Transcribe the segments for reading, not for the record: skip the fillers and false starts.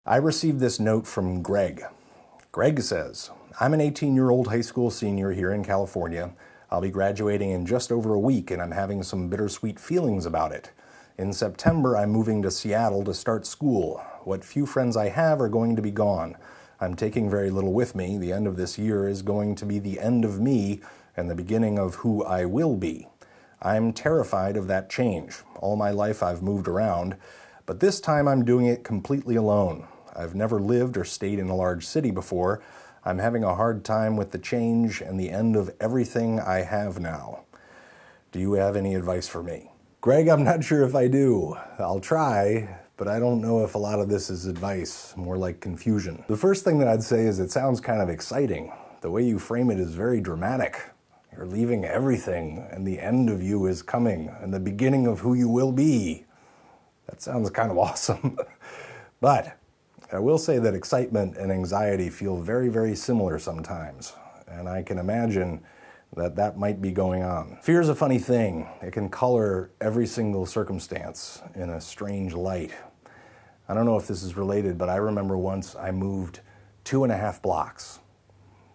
I received this note from Greg. Greg says, I'm an 18-year-old high school senior here in California. I'll be graduating in just over a week, and I'm having some bittersweet feelings about it. In September, I'm moving to Seattle to start school. What few friends I have are going to be gone. I'm taking very little with me. The end of this year is going to be the end of me and the beginning of who I will be. I'm terrified of that change. All my life I've moved around, but this time I'm doing it completely alone. I've never lived or stayed in a large city before. I'm having a hard time with the change and the end of everything I have now. Do you have any advice for me? Greg, I'm not sure if I do. I'll try, but I don't know if a lot of this is advice, more like confusion. The first thing that I'd say is it sounds kind of exciting. The way you frame it is very dramatic. You're leaving everything, and the end of you is coming, and the beginning of who you will be. That sounds kind of awesome. But I will say that excitement and anxiety feel very, very similar sometimes, and I can imagine that might be going on. Fear is a funny thing. It can color every single circumstance in a strange light. I don't know if this is related, but I remember once I moved 2.5 blocks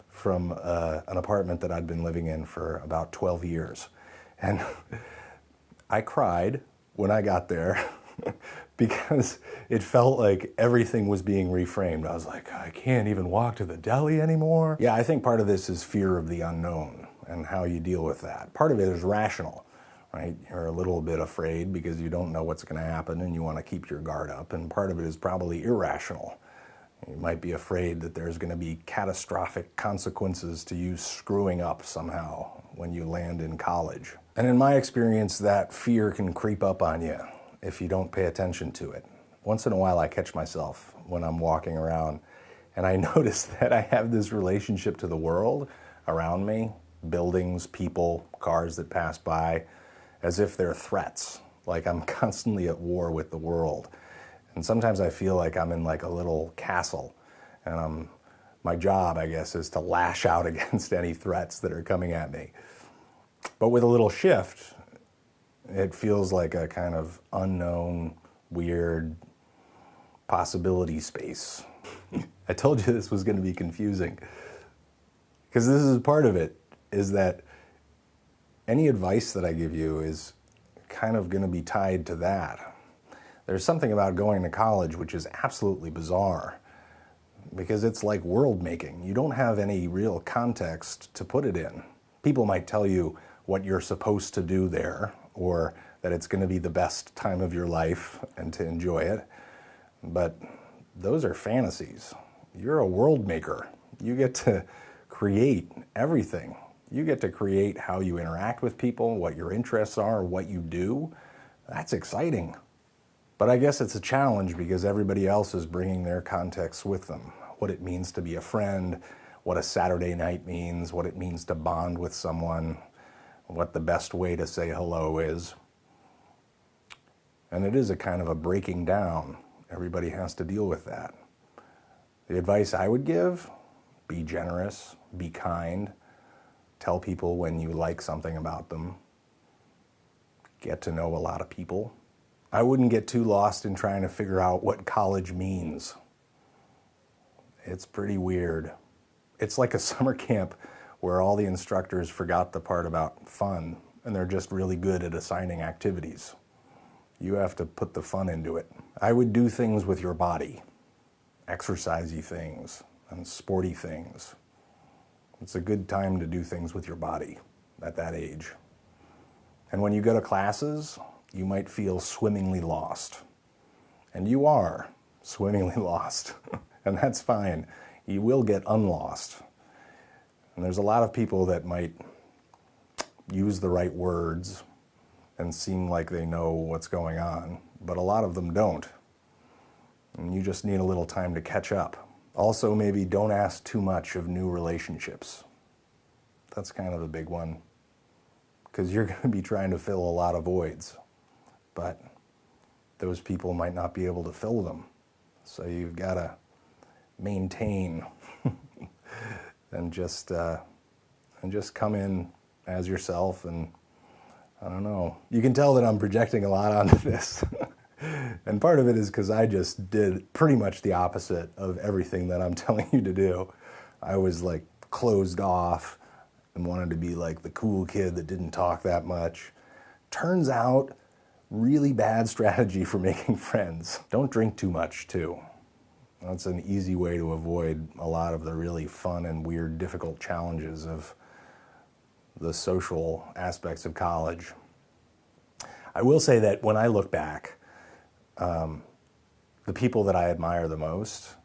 from an apartment that I'd been living in for about 12 years. And I cried when I got there because it felt like everything was being reframed. I was like, I can't even walk to the deli anymore. Yeah, I think part of this is fear of the unknown and how you deal with that. Part of it is rational, right? You're a little bit afraid because you don't know what's going to happen and you want to keep your guard up. And part of it is probably irrational. You might be afraid that there's going to be catastrophic consequences to you screwing up somehow when you land in college. And in my experience, that fear can creep up on you if you don't pay attention to it. Once in a while, I catch myself when I'm walking around, and I notice that I have this relationship to the world around me, buildings, people, cars that pass by, as if they're threats, like I'm constantly at war with the world. And sometimes I feel like I'm in like a little castle, and my job, I guess, is to lash out against any threats that are coming at me. But with a little shift, it feels like a kind of unknown, weird possibility space. I told you this was going to be confusing, because this is part of it, is that any advice that I give you is kind of going to be tied to that. There's something about going to college which is absolutely bizarre, because it's like world making. You don't have any real context to put it in. People might tell you what you're supposed to do there, or that it's going to be the best time of your life and to enjoy it. But those are fantasies. You're a world maker. You get to create everything. You get to create how you interact with people, what your interests are, what you do. That's exciting. But I guess it's a challenge because everybody else is bringing their context with them. What it means to be a friend, what a Saturday night means, what it means to bond with someone, what the best way to say hello is. And it is a kind of a breaking down. Everybody has to deal with that. The advice I would give, be generous, be kind, tell people when you like something about them, get to know a lot of people. I wouldn't get too lost in trying to figure out what college means. It's pretty weird. It's like a summer camp where all the instructors forgot the part about fun, and they're just really good at assigning activities. You have to put the fun into it. I would do things with your body, exercisey things and sporty things. It's a good time to do things with your body at that age. And when you go to classes, you might feel swimmingly lost. And you are swimmingly lost. And that's fine. You will get unlost. And there's a lot of people that might use the right words and seem like they know what's going on, but a lot of them don't. And you just need a little time to catch up. Also, maybe don't ask too much of new relationships. That's kind of a big one, because you're going to be trying to fill a lot of voids, but those people might not be able to fill them. So you've got to maintain and just come in as yourself. And I don't know. You can tell that I'm projecting a lot onto this. And part of it is because I just did pretty much the opposite of everything that I'm telling you to do. I was like closed off and wanted to be like the cool kid that didn't talk that much. Turns out, really bad strategy for making friends. Don't drink too much too. That's an easy way to avoid a lot of the really fun and weird, difficult challenges of the social aspects of college. I will say that when I look back, the people that I admire the most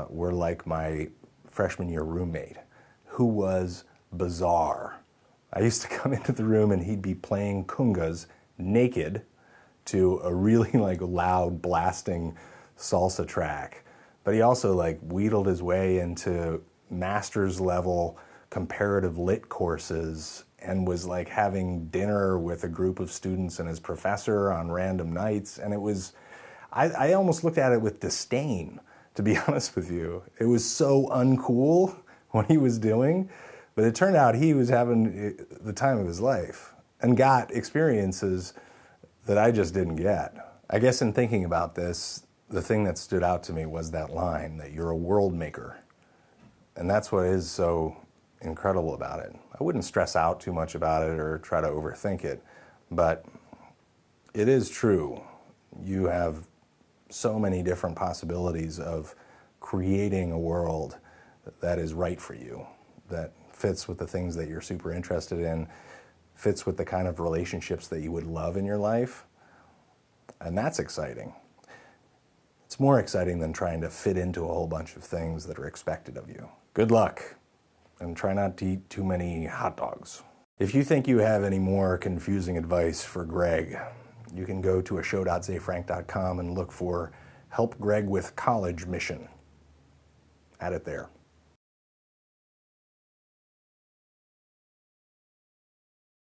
were like my freshman year roommate, who was bizarre. I used to come into the room and he'd be playing congas naked to a really like loud blasting salsa track. But he also like wheedled his way into master's level comparative lit courses and was like having dinner with a group of students and his professor on random nights. And it was, I almost looked at it with disdain, to be honest with you. It was so uncool what he was doing, but it turned out he was having the time of his life and got experiences that I just didn't get. I guess in thinking about this, the thing that stood out to me was that line that you're a world maker. And that's what is so incredible about it. I wouldn't stress out too much about it or try to overthink it, but it is true. You have so many different possibilities of creating a world that is right for you, that fits with the things that you're super interested in, fits with the kind of relationships that you would love in your life. And that's exciting. It's more exciting than trying to fit into a whole bunch of things that are expected of you. Good luck, and try not to eat too many hot dogs. If you think you have any more confusing advice for Greg, you can go to ashow.zefrank.com and look for Help Greg with College Mission. Add it there.